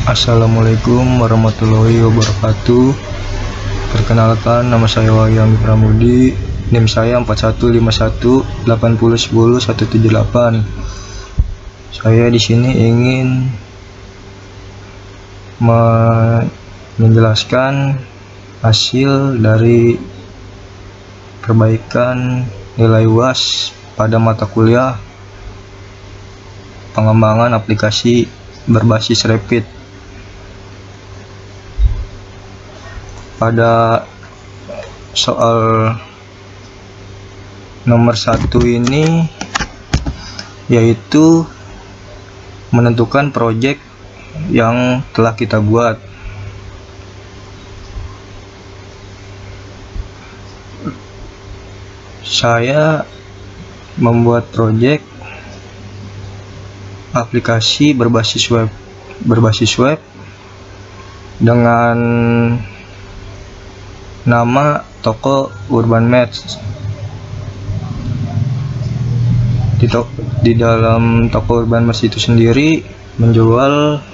Assalamualaikum warahmatullahi wabarakatuh. Perkenalkan, nama saya Wahyami Pramudi, NIM saya 415180101178. Saya di sini ingin menjelaskan hasil dari perbaikan nilai UAS pada mata kuliah pengembangan aplikasi berbasis Rapid. Pada soal nomor 1 ini, yaitu menentukan proyek yang telah kita buat. Saya membuat proyek aplikasi berbasis web dengan nama toko Urban Match. Di dalam toko Urban Match itu sendiri menjual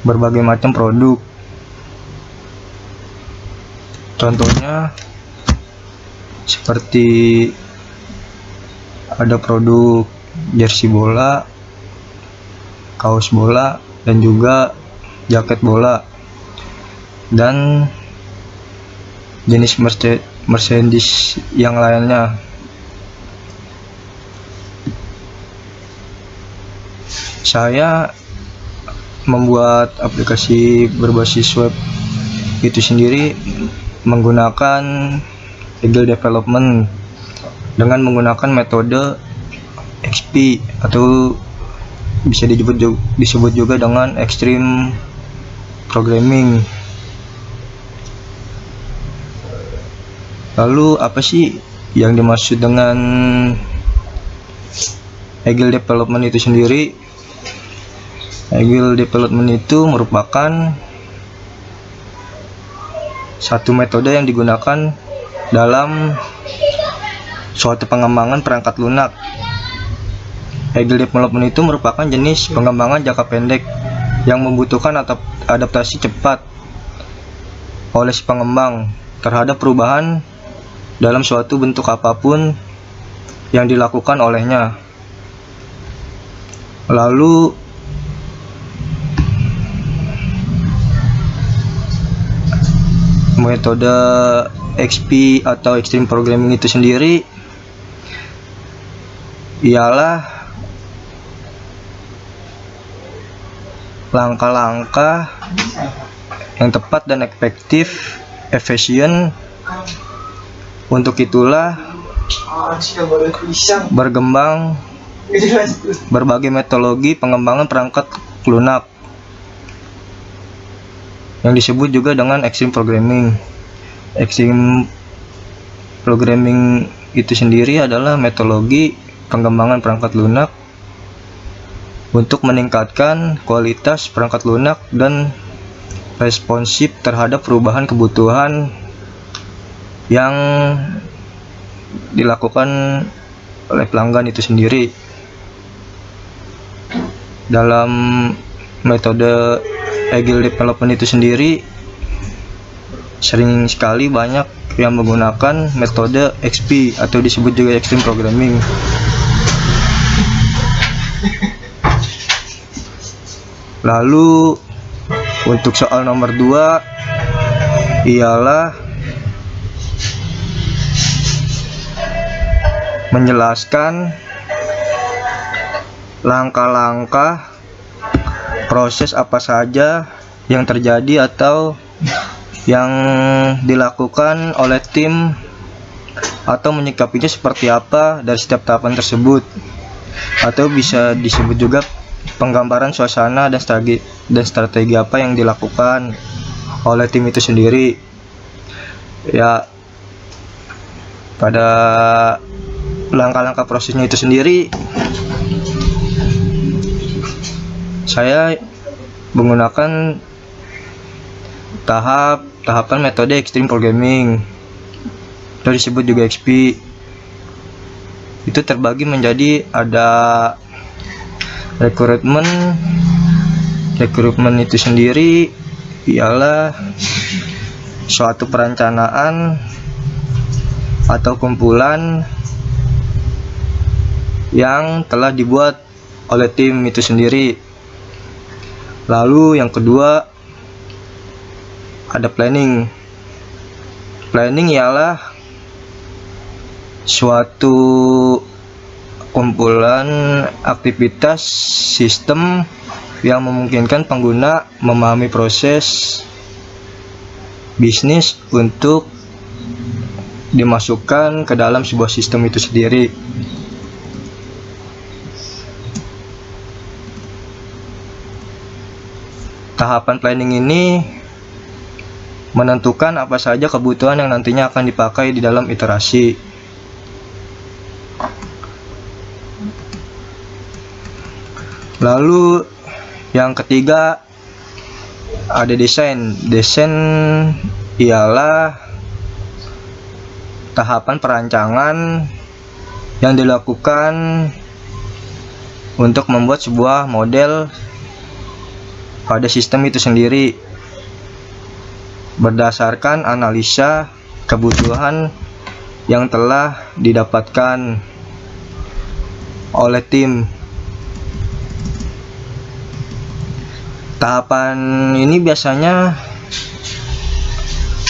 berbagai macam produk. Contohnya seperti ada produk jersey bola, kaos bola, dan juga jaket bola, dan jenis merchandise yang lainnya. Saya membuat aplikasi berbasis web itu sendiri menggunakan Agile Development dengan menggunakan metode XP atau bisa disebut juga dengan Extreme Programming. Lalu apa sih yang dimaksud dengan Agile Development itu sendiri? Agile Development itu merupakan satu metode yang digunakan dalam suatu pengembangan perangkat lunak. Agile Development itu merupakan jenis pengembangan jangka pendek yang membutuhkan adaptasi cepat oleh si pengembang terhadap perubahan dalam suatu bentuk apapun yang dilakukan olehnya. Lalu metode XP atau Extreme Programming itu sendiri ialah langkah-langkah yang tepat dan efisien. Untuk itulah berkembang berbagai metodologi pengembangan perangkat lunak yang disebut juga dengan Extreme Programming. Extreme Programming itu sendiri adalah metodologi pengembangan perangkat lunak untuk meningkatkan kualitas perangkat lunak dan responsif terhadap perubahan kebutuhan yang dilakukan oleh pelanggan itu sendiri. Dalam metode Agile Development itu sendiri sering sekali banyak yang menggunakan metode XP atau disebut juga Extreme Programming. Lalu untuk soal nomor 2 ialah menjelaskan langkah-langkah proses apa saja yang terjadi atau yang dilakukan oleh tim atau menyikapinya seperti apa dari setiap tahapan tersebut, atau bisa disebut juga penggambaran suasana dan strategi apa yang dilakukan oleh tim itu sendiri. Ya, pada langkah-langkah prosesnya itu sendiri saya menggunakan tahapan metode Extreme Programming atau disebut juga XP. Itu terbagi menjadi ada recruitment, Rekrutmen itu sendiri ialah suatu perencanaan atau kumpulan yang telah dibuat oleh tim itu sendiri. Lalu yang kedua ada planning. Planning ialah suatu kumpulan aktivitas sistem yang memungkinkan pengguna memahami proses bisnis untuk dimasukkan ke dalam sebuah sistem itu sendiri. Tahapan planning ini menentukan apa saja kebutuhan yang nantinya akan dipakai di dalam iterasi. Lalu yang ketiga ada desain. Desain ialah tahapan perancangan yang dilakukan untuk membuat sebuah model pada sistem itu sendiri berdasarkan analisa kebutuhan yang telah didapatkan oleh tim. Tahapan ini biasanya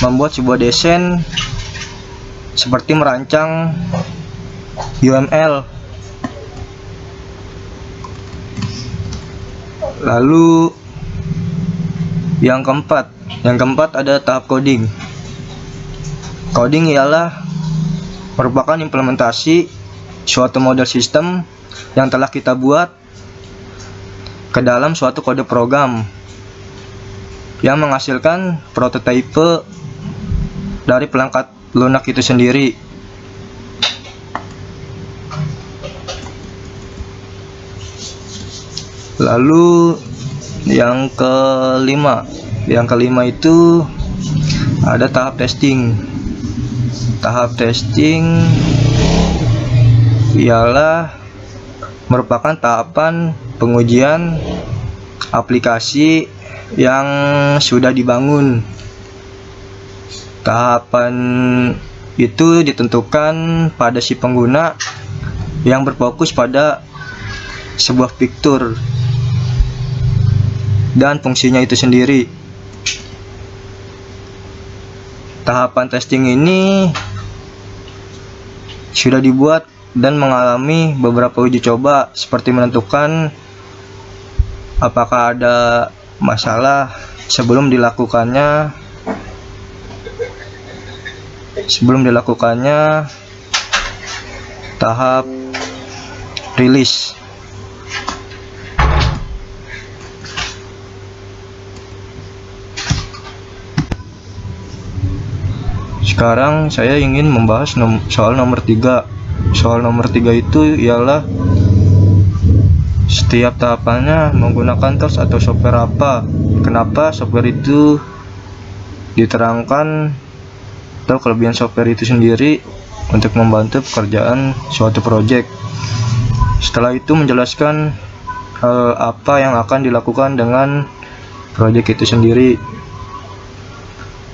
membuat sebuah desain seperti merancang UML. Lalu yang keempat ada tahap coding. Coding ialah merupakan implementasi suatu model sistem yang telah kita buat ke dalam suatu kode program yang menghasilkan prototipe dari perangkat lunak itu sendiri. Lalu yang kelima itu ada tahap testing. Tahap testing ialah merupakan tahapan pengujian aplikasi yang sudah dibangun. Tahapan itu ditentukan pada si pengguna yang berfokus pada sebuah fitur dan fungsinya itu sendiri. Tahapan testing ini sudah dibuat dan mengalami beberapa uji coba seperti menentukan apakah ada masalah sebelum dilakukannya tahap rilis. Sekarang saya ingin membahas soal nomor 3. Soal nomor 3 itu ialah setiap tahapannya menggunakan tools atau software apa. Kenapa software itu diterangkan atau kelebihan software itu sendiri untuk membantu pekerjaan suatu project. Setelah itu menjelaskan hal apa yang akan dilakukan dengan project itu sendiri.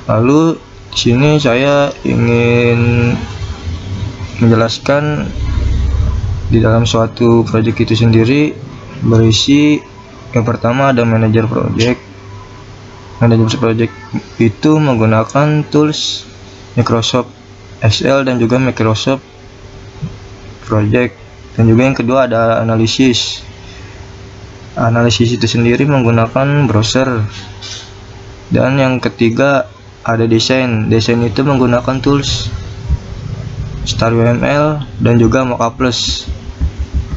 Lalu di sini saya ingin menjelaskan di dalam suatu project itu sendiri berisi yang pertama ada manajer project. Manajer project itu menggunakan tools Microsoft Excel dan juga Microsoft Project. Dan juga yang kedua ada analisis. Analisis itu sendiri menggunakan browser. Dan yang ketiga ada desain. Desain itu menggunakan tools StarUML dan juga Mockup Plus.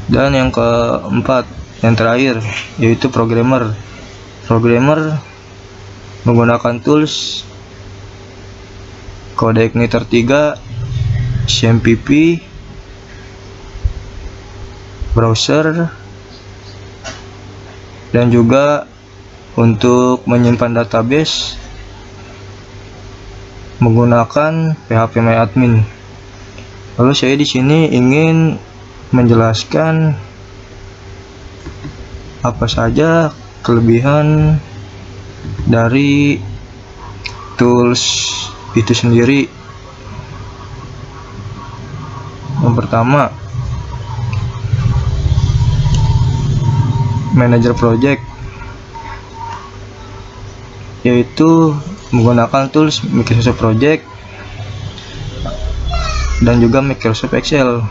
Dan yang keempat, yang terakhir yaitu programmer. Programmer menggunakan tools CodeIgniter 3, CMPP, browser, dan juga untuk menyimpan database menggunakan phpMyAdmin. Lalu saya di sini ingin menjelaskan apa saja kelebihan dari tools itu sendiri. Yang pertama, manager project, yaitu menggunakan tools Microsoft Project dan juga Microsoft Excel,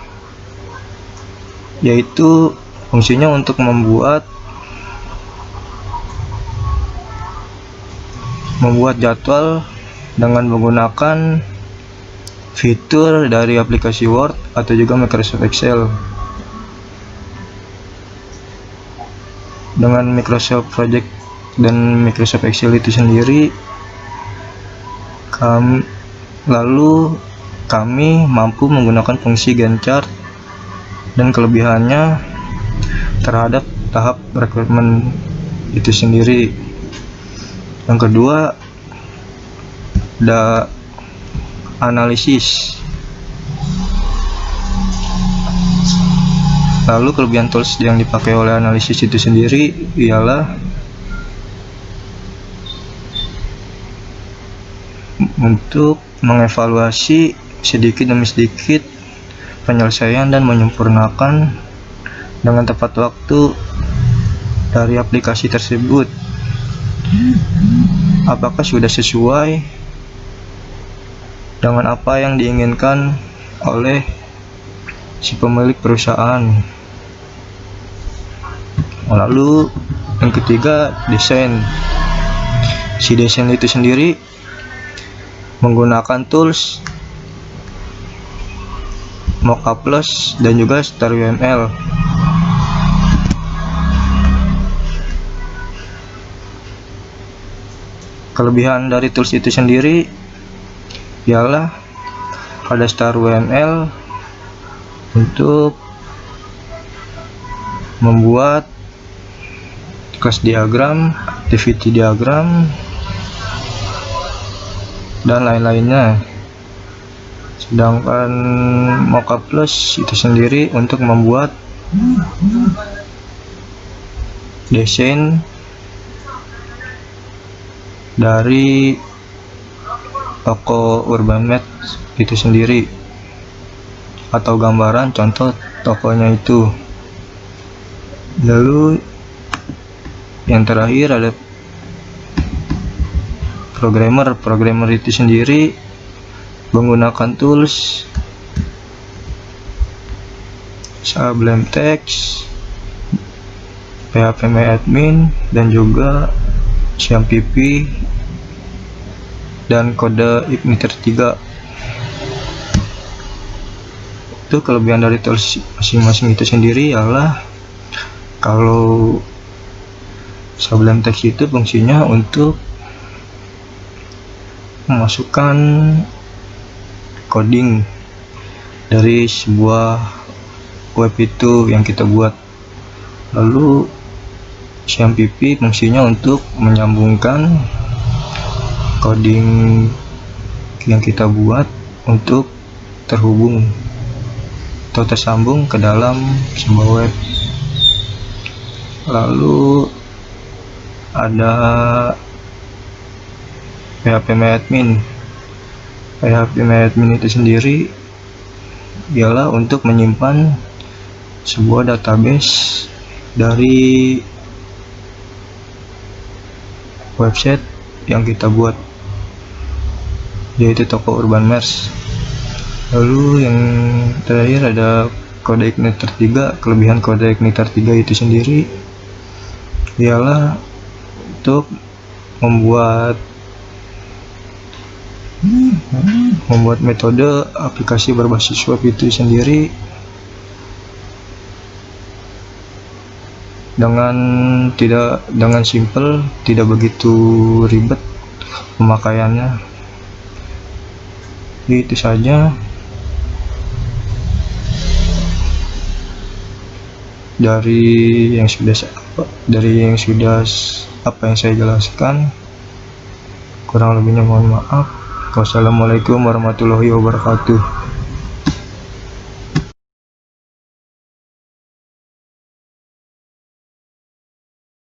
yaitu fungsinya untuk membuat jadwal dengan menggunakan fitur dari aplikasi Word atau juga Microsoft Excel. Dengan Microsoft Project dan Microsoft Excel itu sendiri, kami mampu menggunakan fungsi Gantt chart dan kelebihannya terhadap tahap rekrutmen itu sendiri. Yang kedua, ada analisis. Lalu kelebihan tools yang dipakai oleh analisis itu sendiri ialah untuk mengevaluasi sedikit demi sedikit penyelesaian dan menyempurnakan dengan tepat waktu dari aplikasi tersebut. Apakah sudah sesuai dengan apa yang diinginkan oleh si pemilik perusahaan. Lalu yang ketiga, desain. Si desain itu sendiri menggunakan tools Mockup Plus dan juga Star UML. Kelebihan dari tools itu sendiri ialah pada Star UML untuk membuat class diagram, activity diagram, dan lain-lainnya. Sedangkan Mockup Plus itu sendiri untuk membuat desain dari toko Urban Mart itu sendiri atau gambaran contoh tokonya itu. Lalu yang terakhir ada programmer itu sendiri menggunakan tools Sublime Text, PHP-admin, dan juga XAMPP dan kode Igniter 3. Itu kelebihan dari tools masing-masing itu sendiri ialah kalau Sublime Text itu fungsinya untuk memasukkan coding dari sebuah web itu yang kita buat. Lalu XAMPP fungsinya untuk menyambungkan coding yang kita buat untuk terhubung atau tersambung ke dalam sebuah web. Lalu ada PHP-admin. PHP-admin itu sendiri ialah untuk menyimpan sebuah database dari website yang kita buat, yaitu toko Urban Mart. Lalu yang terakhir ada kode Igniter 3. Kelebihan kode Igniter 3 itu sendiri ialah untuk membuat metode aplikasi berbasis web itu sendiri dengan simple, tidak begitu ribet pemakaiannya. Itu saja dari yang sudah apa yang saya jelaskan. Kurang lebihnya mohon maaf. Wassalamualaikum warahmatullahi wabarakatuh.